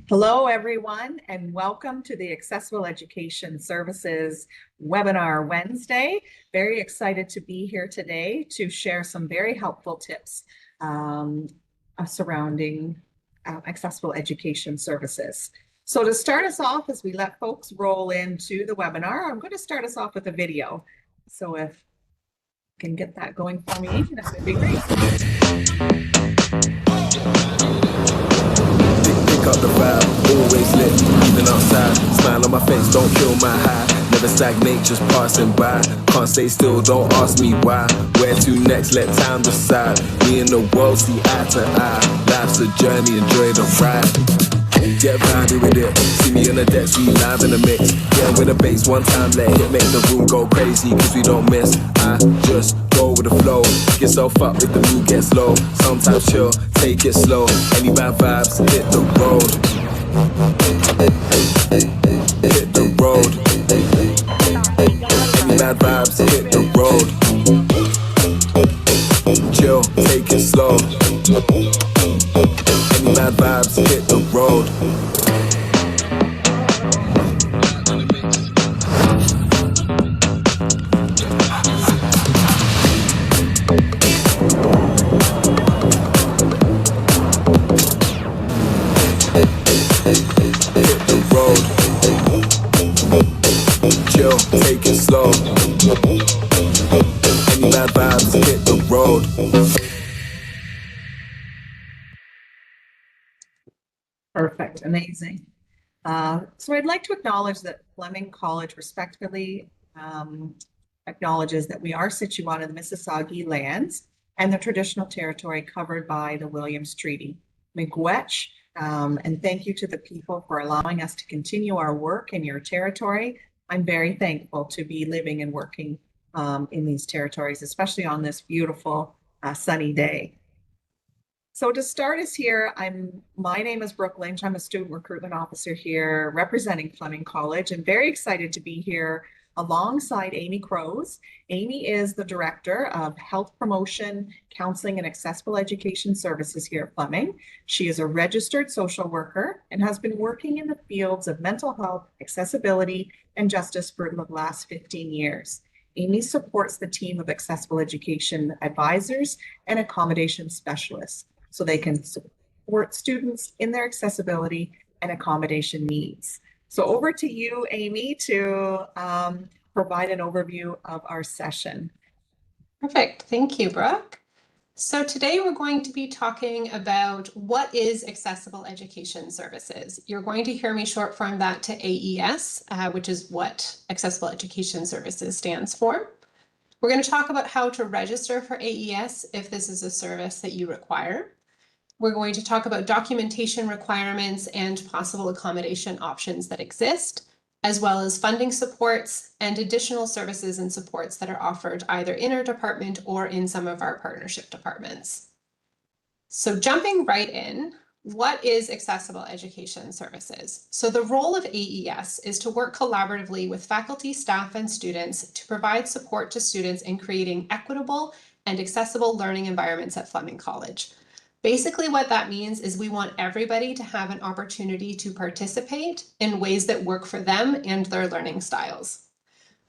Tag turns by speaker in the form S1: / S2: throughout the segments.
S1: Hello, everyone, and welcome to the Accessible Education Services Webinar Wednesday. Very excited to be here today to share some very helpful tips surrounding accessible education services. So to start us off, as we let folks roll into the webinar, I'm going to start us off with a video. So if you can get that going for me, that would be great.
S2: Pick up the vibe, always lit, even outside. Smile on my face, don't kill my high. Never stagnate, just passing by. Can't stay still, don't ask me why. Where to next, let time decide. Me and the world see eye to eye. Life's a journey, enjoy the ride. Get rowdy with it. See me on the deck, see live in the mix. Get with the bass one time, let it make the room go crazy, cause we don't miss. I just go with the flow. Pick yourself up if the mood gets low. Sometimes chill, take it slow. Any bad vibes, hit the road. Hit the road. Any bad vibes, hit the road. Chill, take it slow. Any bad vibes, hit the road. Hit the road. Chill, take it slow. Any bad vibes, hit the road.
S1: Perfect, amazing. So I'd like to acknowledge that Fleming College respectfully acknowledges that we are situated in the Mississauga lands and the traditional territory covered by the Williams Treaty. Miigwech, and thank you to the people for allowing us to continue our work in your territory. I'm very thankful to be living and working in these territories, especially on this beautiful sunny day. So to start us here, my name is Brooke Lynch. I'm a student recruitment officer here representing Fleming College and very excited to be here alongside Amy Crows. Amy is the Director of Health Promotion, Counseling and Accessible Education Services here at Fleming. She is a registered social worker and has been working in the fields of mental health, accessibility, and justice for the last 15 years. Amy supports the team of accessible education advisors and accommodation specialists so they can support students in their accessibility and accommodation needs. So over to you, Amy, to provide an overview of our session.
S3: Perfect. Thank you, Brooke. So today we're going to be talking about what is accessible education services. You're going to hear me short form that to AES, which is what Accessible Education Services stands for. We're going to talk about how to register for AES if this is a service that you require. We're going to talk about documentation requirements and possible accommodation options that exist, as well as funding supports and additional services and supports that are offered either in our department or in some of our partnership departments. So jumping right in, what is accessible education services? So the role of AES is to work collaboratively with faculty, staff, and students to provide support to students in creating equitable and accessible learning environments at Fleming College. Basically, what that means is we want everybody to have an opportunity to participate in ways that work for them and their learning styles.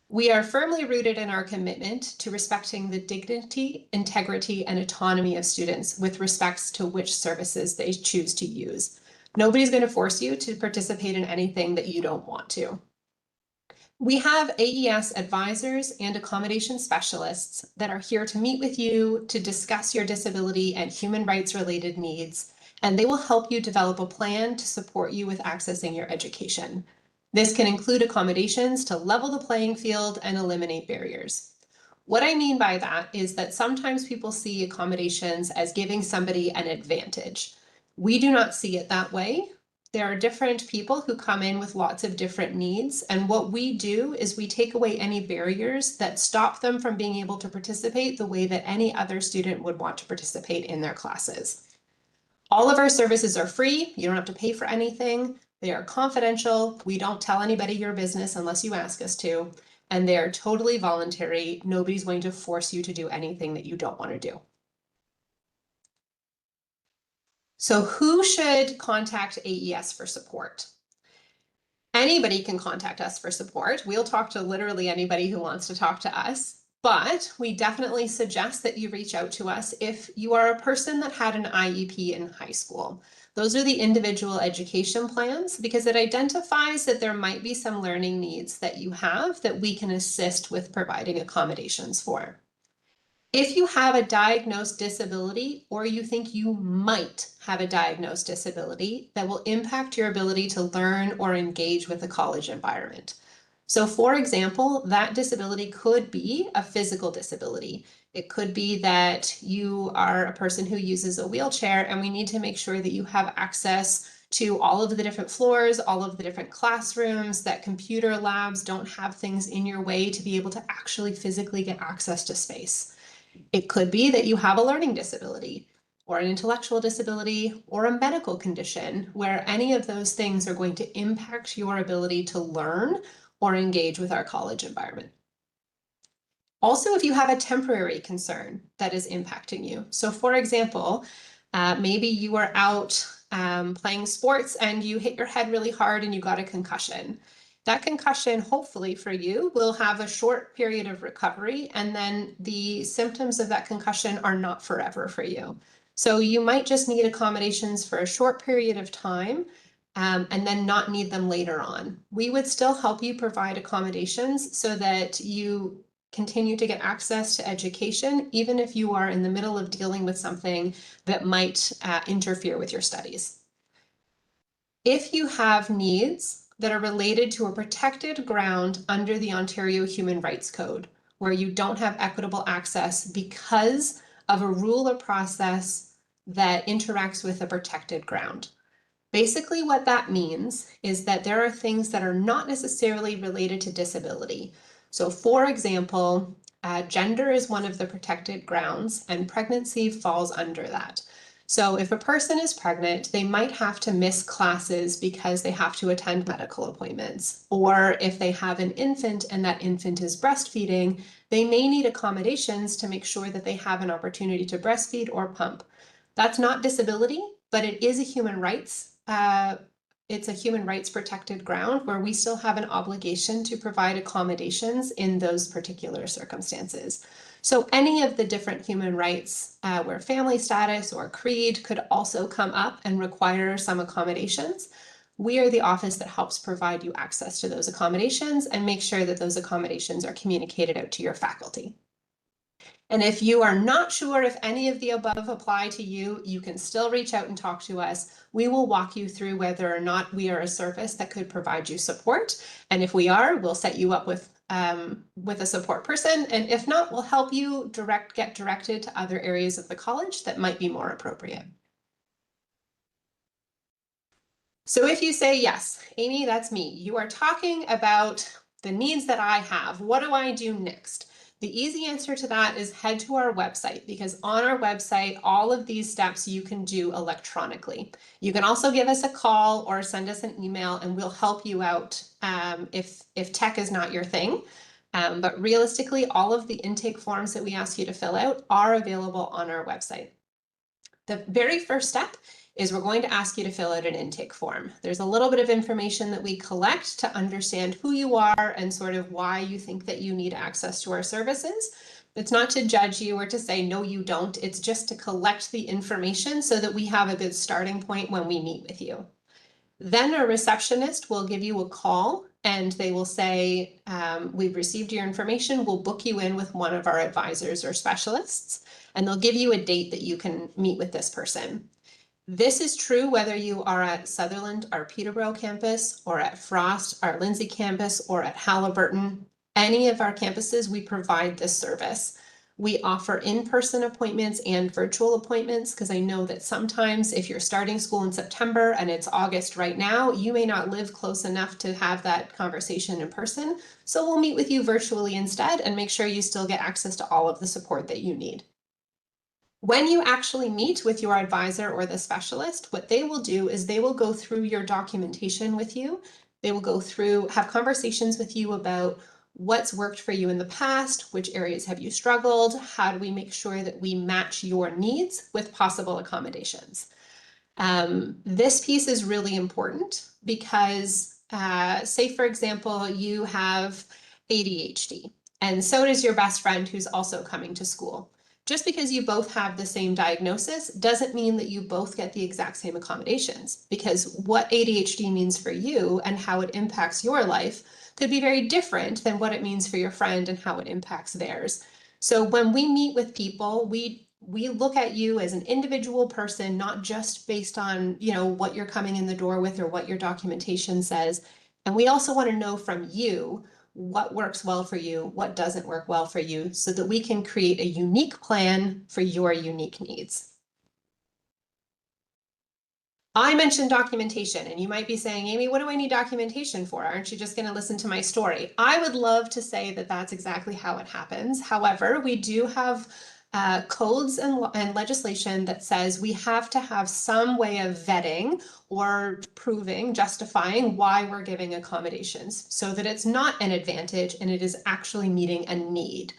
S3: We are firmly rooted in our commitment to respecting the dignity, integrity, and autonomy of students with respects to which services they choose to use. Nobody's going to force you to participate in anything that you don't want to. We have AES advisors and accommodation specialists that are here to meet with you to discuss your disability and human rights related needs, and they will help you develop a plan to support you with accessing your education. This can include accommodations to level the playing field and eliminate barriers. What I mean by that is that sometimes people see accommodations as giving somebody an advantage. We do not see it that way. There are different people who come in with lots of different needs, and what we do is we take away any barriers that stop them from being able to participate the way that any other student would want to participate in their classes. All of our services are free. You don't have to pay for anything. They are confidential. We don't tell anybody your business unless you ask us to, and they are totally voluntary. Nobody's going to force you to do anything that you don't want to do. So who should contact AES for support? Anybody can contact us for support. We'll talk to literally anybody who wants to talk to us, but we definitely suggest that you reach out to us if you are a person that had an IEP in high school. Those are the individual education plans because it identifies that there might be some learning needs that you have that we can assist with providing accommodations for. If you have a diagnosed disability or you think you might have a diagnosed disability that will impact your ability to learn or engage with the college environment. So for example, that disability could be a physical disability. It could be that you are a person who uses a wheelchair and we need to make sure that you have access to all of the different floors, all of the different classrooms, that computer labs don't have things in your way to be able to actually physically get access to space. It could be that you have a learning disability or an intellectual disability or a medical condition where any of those things are going to impact your ability to learn or engage with our college environment. Also, if you have a temporary concern that is impacting you. So for example, maybe you are out playing sports and you hit your head really hard and you got a concussion. That concussion, hopefully for you, will have a short period of recovery, and then the symptoms of that concussion are not forever for you. So you might just need accommodations for a short period of time and then not need them later on. We would still help you provide accommodations so that you continue to get access to education, even if you are in the middle of dealing with something that might interfere with your studies. If you have needs that are related to a protected ground under the Ontario Human Rights Code, where you don't have equitable access because of a rule or process that interacts with a protected ground. Basically, what that means is that there are things that are not necessarily related to disability. So for example, gender is one of the protected grounds and pregnancy falls under that. So if a person is pregnant, they might have to miss classes because they have to attend medical appointments. Or if they have an infant and that infant is breastfeeding, they may need accommodations to make sure that they have an opportunity to breastfeed or pump. That's not disability, but it is a human rights. It's a human rights protected ground where we still have an obligation to provide accommodations in those particular circumstances. So any of the different human rights where family status or creed could also come up and require some accommodations, we are the office that helps provide you access to those accommodations and make sure that those accommodations are communicated out to your faculty. And if you are not sure if any of the above apply to you, you can still reach out and talk to us. We will walk you through whether or not we are a service that could provide you support. And if we are, we'll set you up with a support person. And if not, we'll help you get directed to other areas of the college that might be more appropriate. So if you say, yes, Amy, that's me, you are talking about the needs that I have. What do I do next? The easy answer to that is head to our website, because on our website, all of these steps you can do electronically. You can also give us a call or send us an email and we'll help you out if tech is not your thing. But realistically, all of the intake forms that we ask you to fill out are available on our website. The very first step is we're going to ask you to fill out an intake form. There's a little bit of information that we collect to understand who you are and sort of why you think that you need access to our services. It's not to judge you or to say, no, you don't. It's just to collect the information so that we have a good starting point when we meet with you. Then a receptionist will give you a call and they will say, we've received your information. We'll book you in with one of our advisors or specialists, and they'll give you a date that you can meet with this person. This is true whether you are at Sutherland, our Peterborough campus, or at Frost, our Lindsay campus, or at Halliburton. Any of our campuses, we provide this service. We offer in-person appointments and virtual appointments because I know that sometimes if you're starting school in September and it's August right now, you may not live close enough to have that conversation in person. So we'll meet with you virtually instead and make sure you still get access to all of the support that you need. When you actually meet with your advisor or the specialist, what they will do is they will go through your documentation with you. They will go through, have conversations with you about what's worked for you in the past, which areas have you struggled, how do we make sure that we match your needs with possible accommodations. This piece is really important because, say, for example, you have ADHD, and so does your best friend who's also coming to school. Just because you both have the same diagnosis doesn't mean that you both get the exact same accommodations, because what ADHD means for you and how it impacts your life could be very different than what it means for your friend and how it impacts theirs. So when we meet with people, we look at you as an individual person, not just based on, what you're coming in the door with or what your documentation says. And we also want to know from you what works well for you, what doesn't work well for you, so that we can create a unique plan for your unique needs. I mentioned documentation, and you might be saying, Amy, what do I need documentation for? Aren't you just going to listen to my story? I would love to say that that's exactly how it happens. However, we do have codes and legislation that says we have to have some way of vetting or proving, justifying why we're giving accommodations so that it's not an advantage and it is actually meeting a need.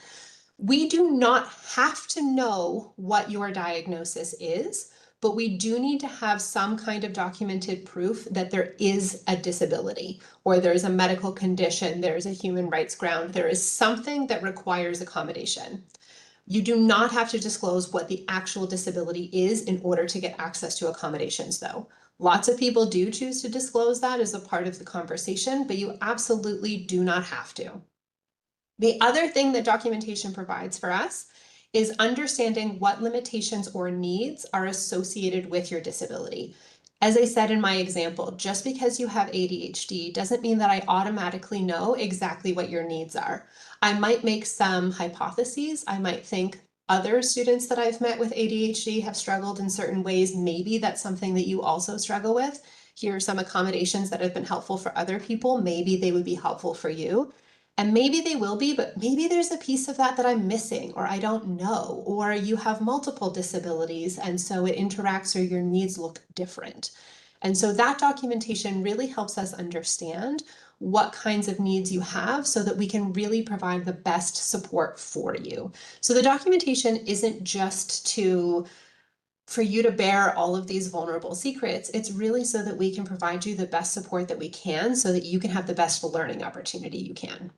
S3: We do not have to know what your diagnosis is, but we do need to have some kind of documented proof that there is a disability or there's a medical condition, there's a human rights ground, there is something that requires accommodation. You do not have to disclose what the actual disability is in order to get access to accommodations, though. Lots of people do choose to disclose that as a part of the conversation, but you absolutely do not have to. The other thing that documentation provides for us is understanding what limitations or needs are associated with your disability. As I said in my example, just because you have ADHD doesn't mean that I automatically know exactly what your needs are. I might make some hypotheses. I might think other students that I've met with ADHD have struggled in certain ways. Maybe that's something that you also struggle with. Here are some accommodations that have been helpful for other people. Maybe they would be helpful for you. And maybe they will be, but maybe there's a piece of that that I'm missing, or I don't know, or you have multiple disabilities, and so it interacts or your needs look different. And so that documentation really helps us understand what kinds of needs you have so that we can really provide the best support for you. So the documentation isn't just for you to bear all of these vulnerable secrets. It's really so that we can provide you the best support that we can so that you can have the best learning opportunity you can.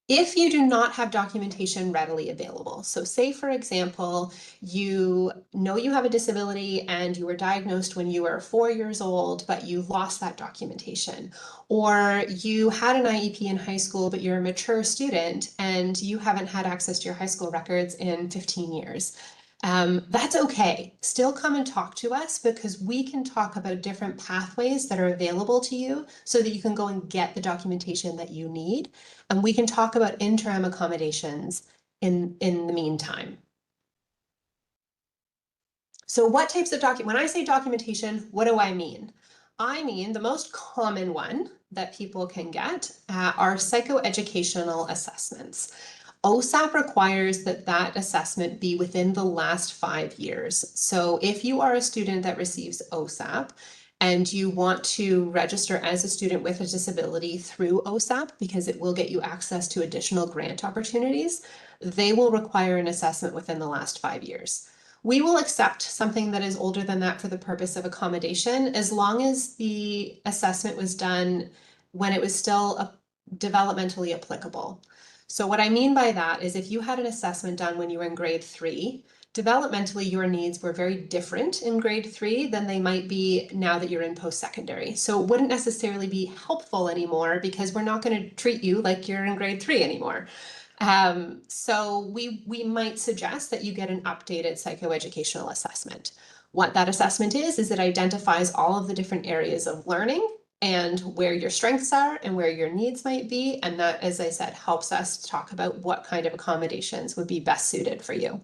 S3: If you do not have documentation readily available, so say, for example, you know you have a disability and you were diagnosed when you were 4 years old, but you lost that documentation, or you had an IEP in high school, but you're a mature student and you haven't had access to your high school records in 15 years. That's okay. Still come and talk to us because we can talk about different pathways that are available to you so that you can go and get the documentation that you need. And we can talk about interim accommodations in the meantime. So what types of when I say documentation, what do I mean? I mean the most common one that people can get are psychoeducational assessments. OSAP requires that assessment be within the last 5 years. So if you are a student that receives OSAP and you want to register as a student with a disability through OSAP, because it will get you access to additional grant opportunities, they will require an assessment within the last 5 years. We will accept something that is older than that for the purpose of accommodation, as long as the assessment was done when it was still developmentally applicable. So what I mean by that is if you had an assessment done when you were in grade 3, developmentally your needs were very different in grade 3 than they might be now that you're in post-secondary. So it wouldn't necessarily be helpful anymore because we're not going to treat you like you're in grade 3 anymore. So we might suggest that you get an updated psychoeducational assessment. What that assessment is it identifies all of the different areas of learning and where your strengths are and where your needs might be. And that, as I said, helps us talk about what kind of accommodations would be best suited for you.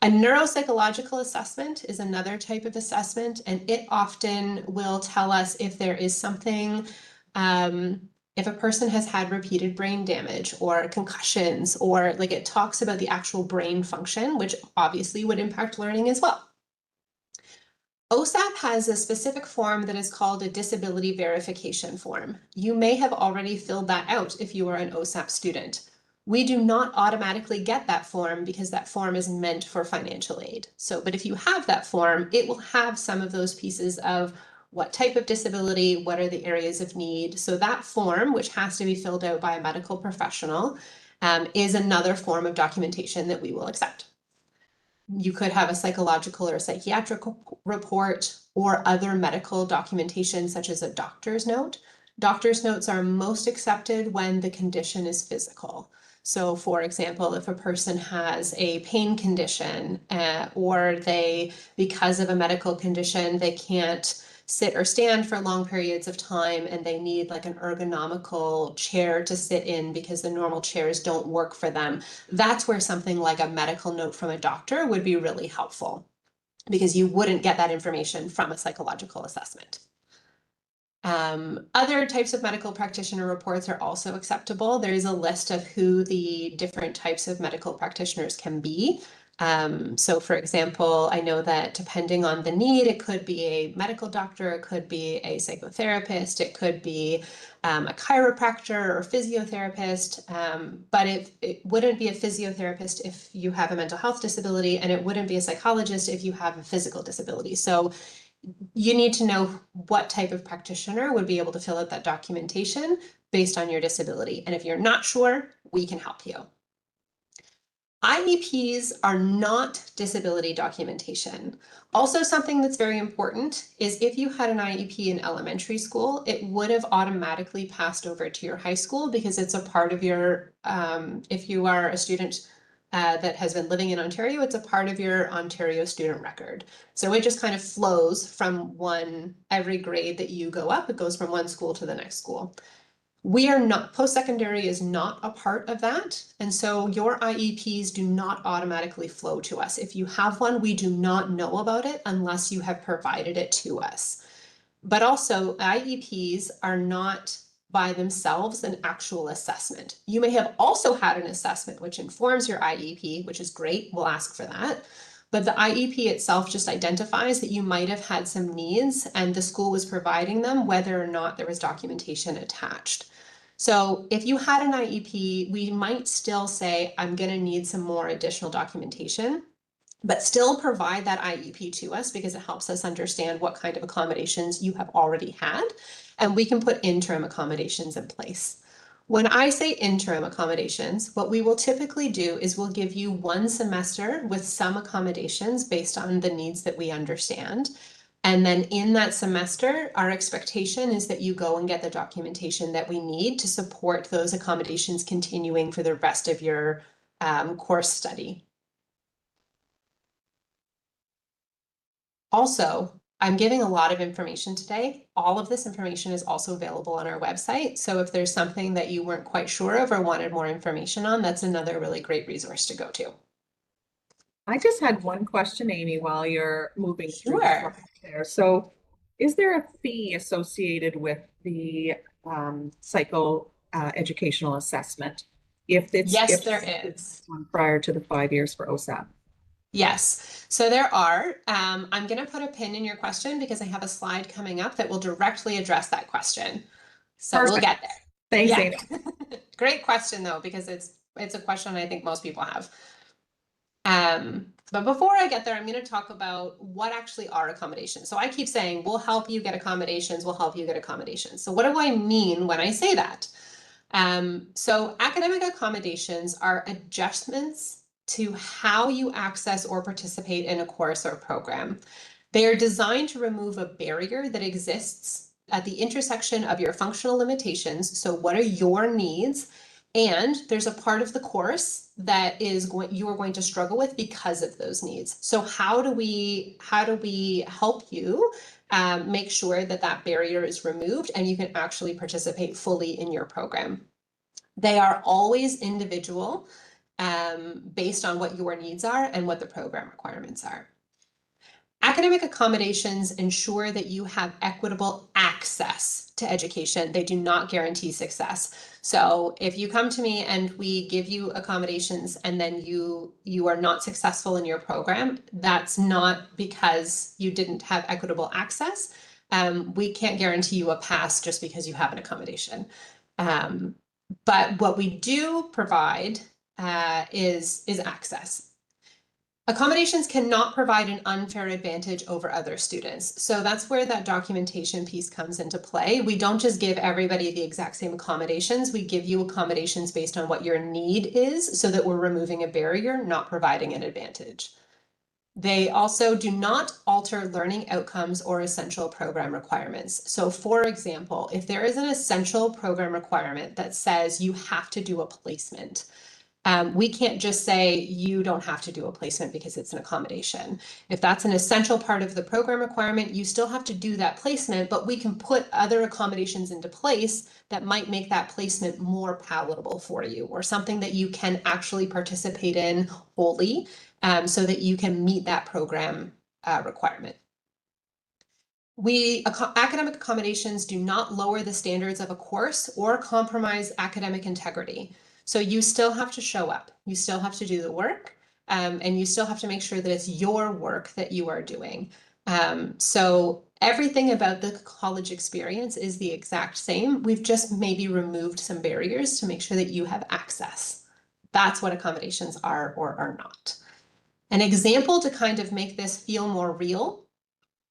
S3: A neuropsychological assessment is another type of assessment, and it often will tell us if there is something, if a person has had repeated brain damage or concussions, or like it talks about the actual brain function, which obviously would impact learning as well. OSAP has a specific form that is called a disability verification form. You may have already filled that out if you are an OSAP student. We do not automatically get that form because that form is meant for financial aid. So, but if you have that form, it will have some of those pieces of what type of disability, what are the areas of need. So that form, which has to be filled out by a medical professional, is another form of documentation that we will accept. You could have a psychological or a psychiatric report or other medical documentation, such as a doctor's note. Doctor's notes are most accepted when the condition is physical. So for example, if a person has a pain condition or because of a medical condition, they can't sit or stand for long periods of time and they need like an ergonomical chair to sit in because the normal chairs don't work for them, that's where something like a medical note from a doctor would be really helpful because you wouldn't get that information from a psychological assessment. Other types of medical practitioner reports are also acceptable. There is a list of who the different types of medical practitioners can be. So for example, I know that depending on the need, it could be a medical doctor, it could be a psychotherapist, it could be a chiropractor or physiotherapist, but it wouldn't be a physiotherapist if you have a mental health disability, and it wouldn't be a psychologist if you have a physical disability. So you need to know what type of practitioner would be able to fill out that documentation based on your disability. And if you're not sure, we can help you. IEPs are not disability documentation. Also, something that's very important is if you had an IEP in elementary school, it would have automatically passed over to your high school because it's a part of your, if you are a student that has been living in Ontario, it's a part of your Ontario student record. So it just kind of flows from every grade that you go up, it goes from one school to the next school. We are not, post-secondary is not a part of that. And so your IEPs do not automatically flow to us. If you have one, we do not know about it unless you have provided it to us. But also IEPs are not by themselves an actual assessment. You may have also had an assessment which informs your IEP, which is great, we'll ask for that. But the IEP itself just identifies that you might have had some needs and the school was providing them, whether or not there was documentation attached. So if you had an IEP, we might still say, I'm going to need some more additional documentation, but still provide that IEP to us because it helps us understand what kind of accommodations you have already had, and we can put interim accommodations in place. When I say interim accommodations, what we will typically do is we'll give you 1 semester with some accommodations based on the needs that we understand. And then in that semester, our expectation is that you go and get the documentation that we need to support those accommodations continuing for the rest of your course study. Also, I'm giving a lot of information today. All of this information is also available on our website. So if there's something that you weren't quite sure of or wanted more information on, that's another really great resource to go to.
S1: I just had one question, Amy, while you're moving through the
S3: Sure.
S1: process there. So is there a fee associated with the psycho educational assessment
S3: Yes, there
S1: it's
S3: is.
S1: prior to the 5 years for OSAP?
S3: Yes, so there are. I'm going to put a pin in your question because I have a slide coming up that will directly address that question. So we'll
S1: Perfect.
S3: get there.
S1: Thanks,
S3: Yeah.
S1: Amy.
S3: Great question though, because it's a question I think most people have. But before I get there, I'm going to talk about what actually are accommodations. So I keep saying, we'll help you get accommodations, we'll help you get accommodations. So what do I mean when I say that? So academic accommodations are adjustments to how you access or participate in a course or program. They are designed to remove a barrier that exists at the intersection of your functional limitations. So what are your needs? And there's a part of the course that you are going to struggle with because of those needs. So how do we help you make sure that that barrier is removed and you can actually participate fully in your program? They are always individual based on what your needs are and what the program requirements are. Academic accommodations ensure that you have equitable access to education. They do not guarantee success. So if you come to me and we give you accommodations and then you are not successful in your program, that's not because you didn't have equitable access. We can't guarantee you a pass just because you have an accommodation. But what we do provide is access. Accommodations cannot provide an unfair advantage over other students. So that's where that documentation piece comes into play. We don't just give everybody the exact same accommodations. We give you accommodations based on what your need is so that we're removing a barrier, not providing an advantage. They also do not alter learning outcomes or essential program requirements. So for example, if there is an essential program requirement that says you have to do a placement, we can't just say you don't have to do a placement because it's an accommodation. If that's an essential part of the program requirement, you still have to do that placement, but we can put other accommodations into place that might make that placement more palatable for you, or something that you can actually participate in wholly, so that you can meet that program requirement. Academic accommodations do not lower the standards of a course or compromise academic integrity. So you still have to show up, you still have to do the work, and you still have to make sure that it's your work that you are doing. So everything about the college experience is the exact same. We've just maybe removed some barriers to make sure that you have access. That's what accommodations are or are not. An example to kind of make this feel more real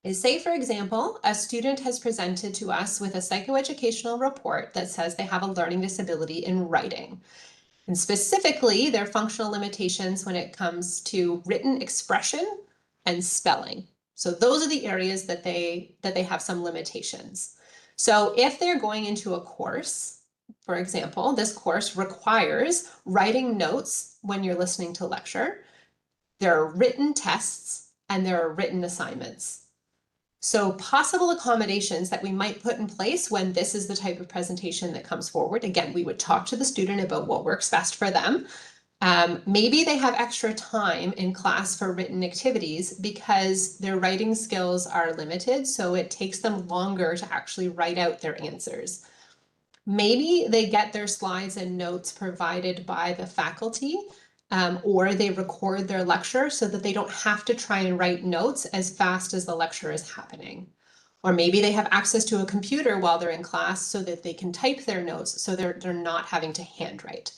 S3: is, say, for example, a student has presented to us with a psychoeducational report that says they have a learning disability in writing, and specifically their functional limitations when it comes to written expression and spelling. So those are the areas that they have some limitations. So if they're going into a course, for example, this course requires writing notes when you're listening to lecture, there are written tests, and there are written assignments. So possible accommodations that we might put in place when this is the type of presentation that comes forward. Again, we would talk to the student about what works best for them. Maybe they have extra time in class for written activities because their writing skills are limited, so it takes them longer to actually write out their answers. Maybe they get their slides and notes provided by the faculty, or they record their lecture so that they don't have to try and write notes as fast as the lecture is happening. Or maybe they have access to a computer while they're in class so that they can type their notes so they're not having to handwrite.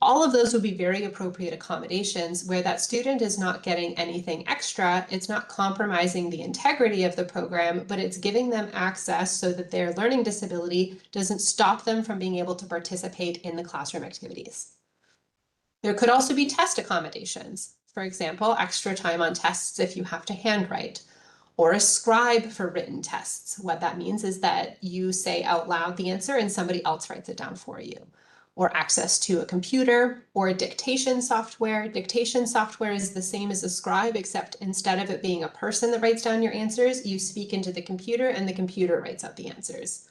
S3: All of those would be very appropriate accommodations where that student is not getting anything extra. It's not compromising the integrity of the program, but it's giving them access so that their learning disability doesn't stop them from being able to participate in the classroom activities. There could also be test accommodations. For example, extra time on tests if you have to handwrite, or a scribe for written tests. What that means is that you say out loud the answer and somebody else writes it down for you. Or access to a computer or a dictation software. Dictation software is the same as a scribe, except instead of it being a person that writes down your answers, you speak into the computer and the computer writes out the answers.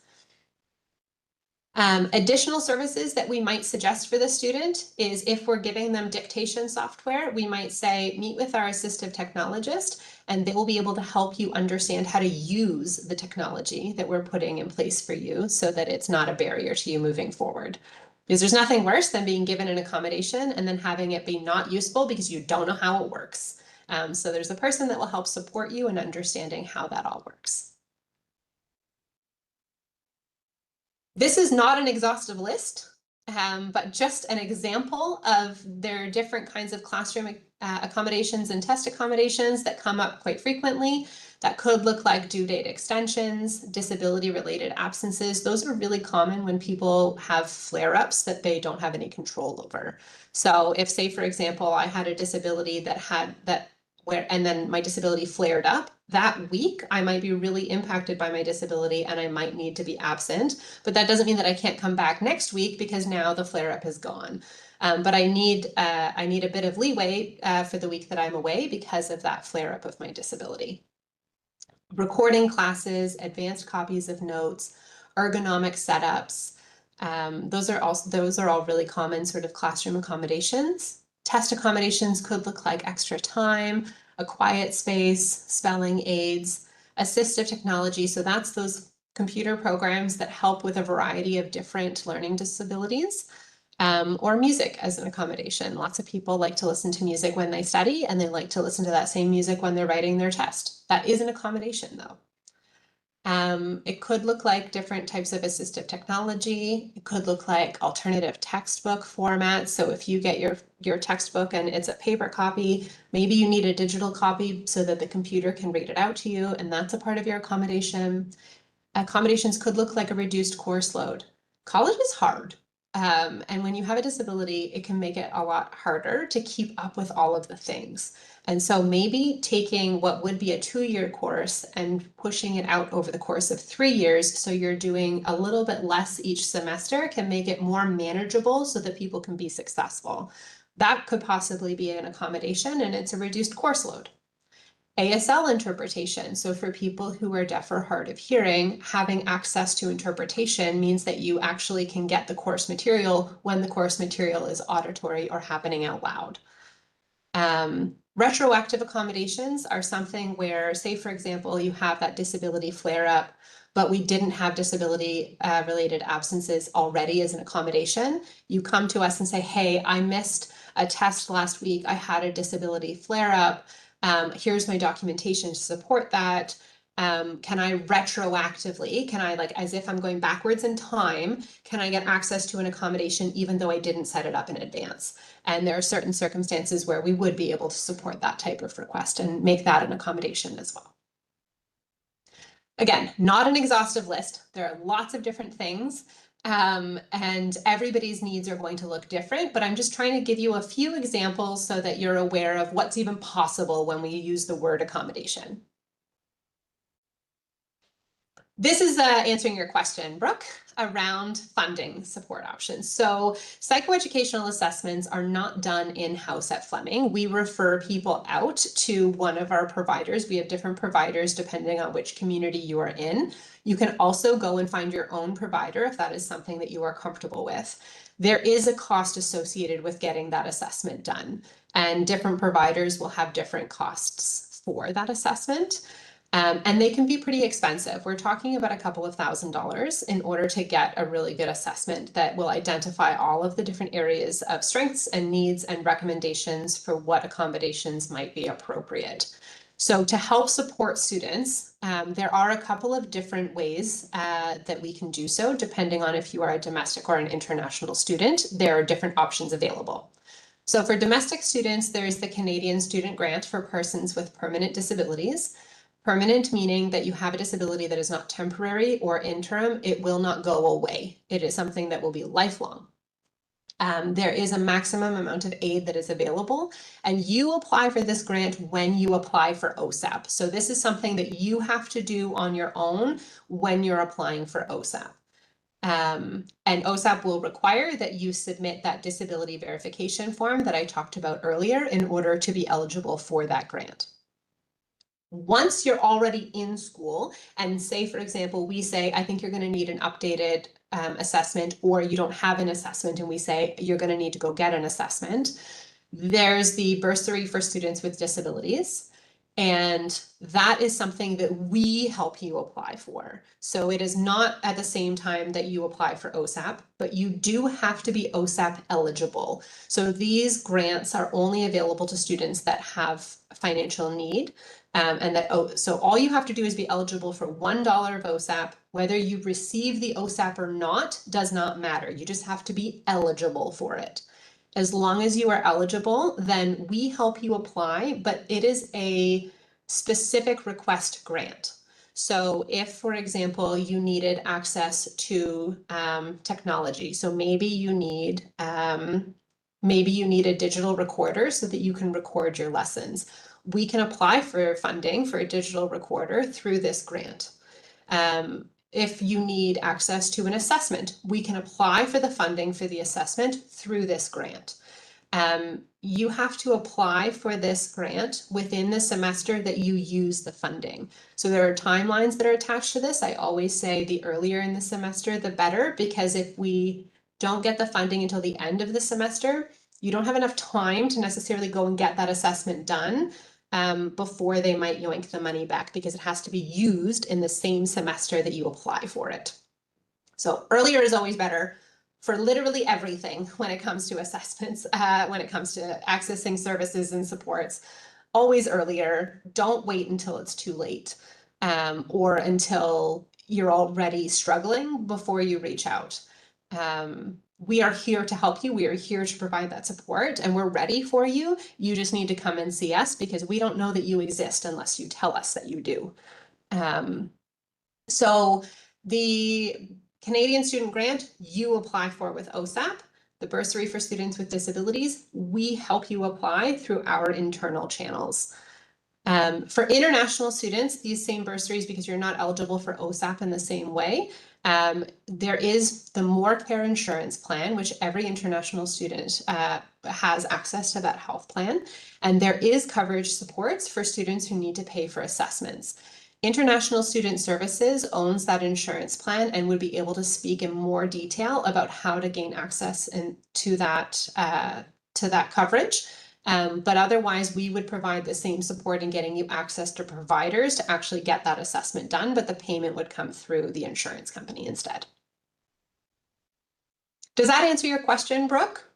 S3: Additional services that we might suggest for the student is, if we're giving them dictation software, we might say, meet with our assistive technologist, and they will be able to help you understand how to use the technology that we're putting in place for you so that it's not a barrier to you moving forward. Because there's nothing worse than being given an accommodation and then having it be not useful because you don't know how it works. So there's a person that will help support you in understanding how that all works. This is not an exhaustive list, but just an example of their different kinds of classroom accommodations and test accommodations that come up quite frequently. That could look like due date extensions, disability-related absences. Those are really common when people have flare-ups that they don't have any control over. So if, say, for example, I had a disability and then my disability flared up, that week I might be really impacted by my disability and I might need to be absent, but that doesn't mean that I can't come back next week because now the flare-up is gone. But I need a bit of leeway for the week that I'm away because of that flare-up of my disability. Recording classes, advanced copies of notes, ergonomic setups. Those are all really common sort of classroom accommodations. Test accommodations could look like extra time, a quiet space, spelling aids, assistive technology. So that's those computer programs that help with a variety of different learning disabilities, or music as an accommodation. Lots of people like to listen to music when they study, and they like to listen to that same music when they're writing their test. That is an accommodation, though. It could look like different types of assistive technology. It could look like alternative textbook formats. So if you get your textbook and it's a paper copy, maybe you need a digital copy so that the computer can read it out to you, and that's a part of your accommodation. Accommodations could look like a reduced course load. College is hard. And when you have a disability, it can make it a lot harder to keep up with all of the things. And so maybe taking what would be a 2-year course and pushing it out over the course of 3 years, so you're doing a little bit less each semester, can make it more manageable so that people can be successful. That could possibly be an accommodation, and it's a reduced course load. ASL interpretation. So for people who are deaf or hard of hearing, having access to interpretation means that you actually can get the course material when the course material is auditory or happening out loud. Retroactive accommodations are something where, say, for example, you have that disability flare-up, but we didn't have disability related absences already as an accommodation. You come to us and say, hey, I missed a test last week. I had a disability flare-up. Here's my documentation to support that. Can I retroactively, like, as if I'm going backwards in time, can I get access to an accommodation even though I didn't set it up in advance? And there are certain circumstances where we would be able to support that type of request and make that an accommodation as well. Again, not an exhaustive list. There are lots of different things. And everybody's needs are going to look different, but I'm just trying to give you a few examples so that you're aware of what's even possible when we use the word accommodation. This is answering your question, Brooke, around funding support options. So psychoeducational assessments are not done in-house at Fleming. We refer people out to one of our providers. We have different providers depending on which community you are in. You can also go and find your own provider if that is something that you are comfortable with. There is a cost associated with getting that assessment done, and different providers will have different costs for that assessment. And they can be pretty expensive. We're talking about a couple of $1,000s in order to get a really good assessment that will identify all of the different areas of strengths and needs and recommendations for what accommodations might be appropriate. So to help support students, there are a couple of different ways that we can do so, depending on if you are a domestic or an international student. There are different options available. So for domestic students, there's the Canadian Student Grant for persons with permanent disabilities. Permanent meaning that you have a disability that is not temporary or interim. It will not go away. It is something that will be lifelong. There is a maximum amount of aid that is available, and you apply for this grant when you apply for OSAP. So this is something that you have to do on your own when you're applying for OSAP. And OSAP will require that you submit that disability verification form that I talked about earlier in order to be eligible for that grant. Once you're already in school, and say, for example, we say, I think you're going to need an updated assessment, or you don't have an assessment, and we say, you're going to need to go get an assessment. There's the bursary for students with disabilities. And that is something that we help you apply for. So it is not at the same time that you apply for OSAP, but you do have to be OSAP eligible. So these grants are only available to students that have financial need. So all you have to do is be eligible for $1 of OSAP. Whether you receive the OSAP or not does not matter. You just have to be eligible for it. As long as you are eligible, then we help you apply, but it is a specific request grant. So if, for example, you needed access to technology, so maybe you need a digital recorder so that you can record your lessons. We can apply for funding for a digital recorder through this grant. If you need access to an assessment, we can apply for the funding for the assessment through this grant. You have to apply for this grant within the semester that you use the funding. So there are timelines that are attached to this. I always say the earlier in the semester, the better, because if we don't get the funding until the end of the semester, you don't have enough time to necessarily go and get that assessment done before they might yoink the money back, because it has to be used in the same semester that you apply for it. So earlier is always better for literally everything when it comes to assessments, when it comes to accessing services and supports. Always earlier. Don't wait until it's too late. or until you're already struggling before you reach out. We are here to help you. We are here to provide that support, and we're ready for you. You just need to come and see us because we don't know that you exist unless you tell us that you do. So the Canadian Student Grant, you apply for with OSAP. The bursary for students with disabilities, we help you apply through our internal channels. For international students, these same bursaries, because you're not eligible for OSAP in the same way, there is the More Care Insurance Plan, which every international student has access to that health plan. And there is coverage supports for students who need to pay for assessments. International Student Services owns that insurance plan and would be able to speak in more detail about how to gain access to that coverage. But otherwise, we would provide the same support in getting you access to providers to actually get that assessment done, but the payment would come through the insurance company instead. Does that answer your question, Brooke?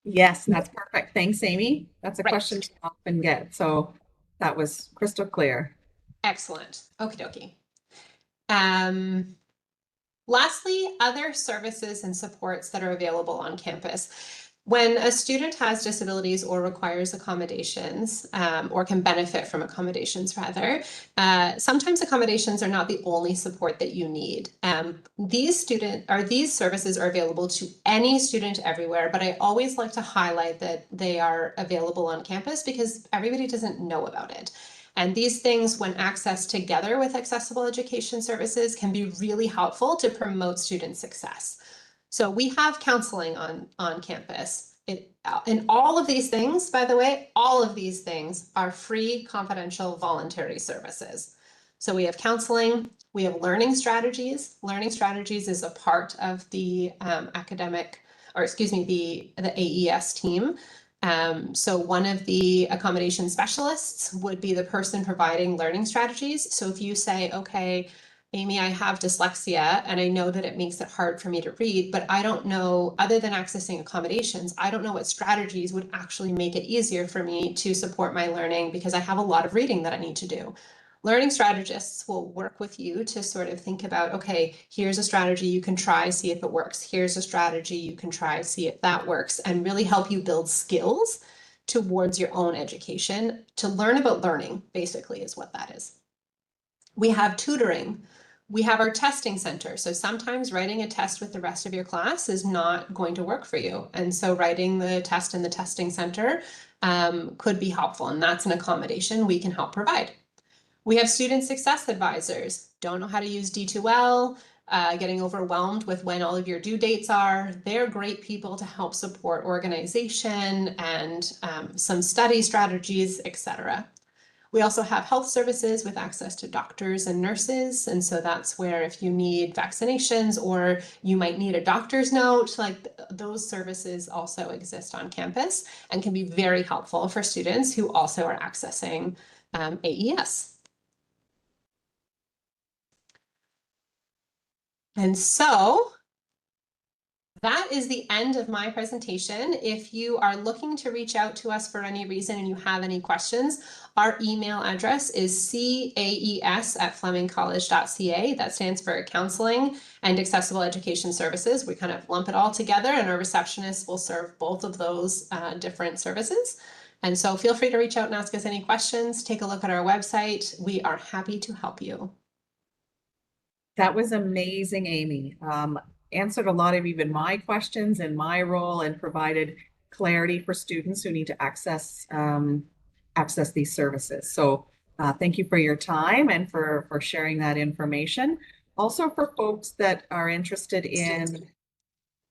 S1: Yes, that's perfect. Thanks, Amy. That's a
S3: Right.
S1: question we often get, so that was crystal clear.
S3: Excellent. Okie dokie. Lastly, other services and supports that are available on campus. When a student has disabilities or requires accommodations, or can benefit from accommodations rather, sometimes accommodations are not the only support that you need. These services are available to any student everywhere, but I always like to highlight that they are available on campus because everybody doesn't know about it. And these things, when accessed together with accessible education services, can be really helpful to promote student success. So we have counseling on campus. And all of these things, by the way, all of these things are free, confidential, voluntary services. So we have counseling, we have learning strategies. Learning strategies is a part of the the AES team. So one of the accommodation specialists would be the person providing learning strategies. So if you say, okay, Amy, I have dyslexia and I know that it makes it hard for me to read, but I don't know, other than accessing accommodations, I don't know what strategies would actually make it easier for me to support my learning because I have a lot of reading that I need to do. Learning strategists will work with you to sort of think about, okay, here's a strategy you can try, see if it works. Here's a strategy you can try, see if that works, and really help you build skills towards your own education. To learn about learning, basically, is what that is. We have tutoring. We have our testing center. So sometimes writing a test with the rest of your class is not going to work for you. And so writing the test in the testing center could be helpful. And that's an accommodation we can help provide. We have student success advisors. Don't know how to use D2L, getting overwhelmed with when all of your due dates are. They're great people to help support organization and some study strategies, etc. We also have health services with access to doctors and nurses. And so that's where if you need vaccinations or you might need a doctor's note, like those services also exist on campus and can be very helpful for students who also are accessing AES. And so that is the end of my presentation. If you are looking to reach out to us for any reason and you have any questions, our email address is caes@flemingcollege.ca. That stands for Counseling and Accessible Education Services. We kind of lump it all together, and our receptionist will serve both of those different services. And so feel free to reach out and ask us any questions. Take a look at our website. We are happy to help you.
S1: That was amazing, Amy. Answered a lot of even my questions in my role and provided clarity for students who need to access these services. So thank you for your time and for sharing that information. Also for folks that are interested in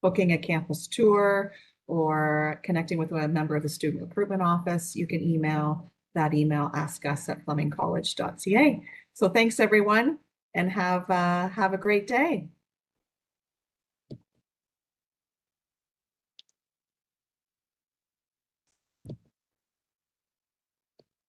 S1: booking a campus tour or connecting with a member of the student recruitment office, you can email that email, askus@flemingcollege.ca. So thanks everyone, and have a great day.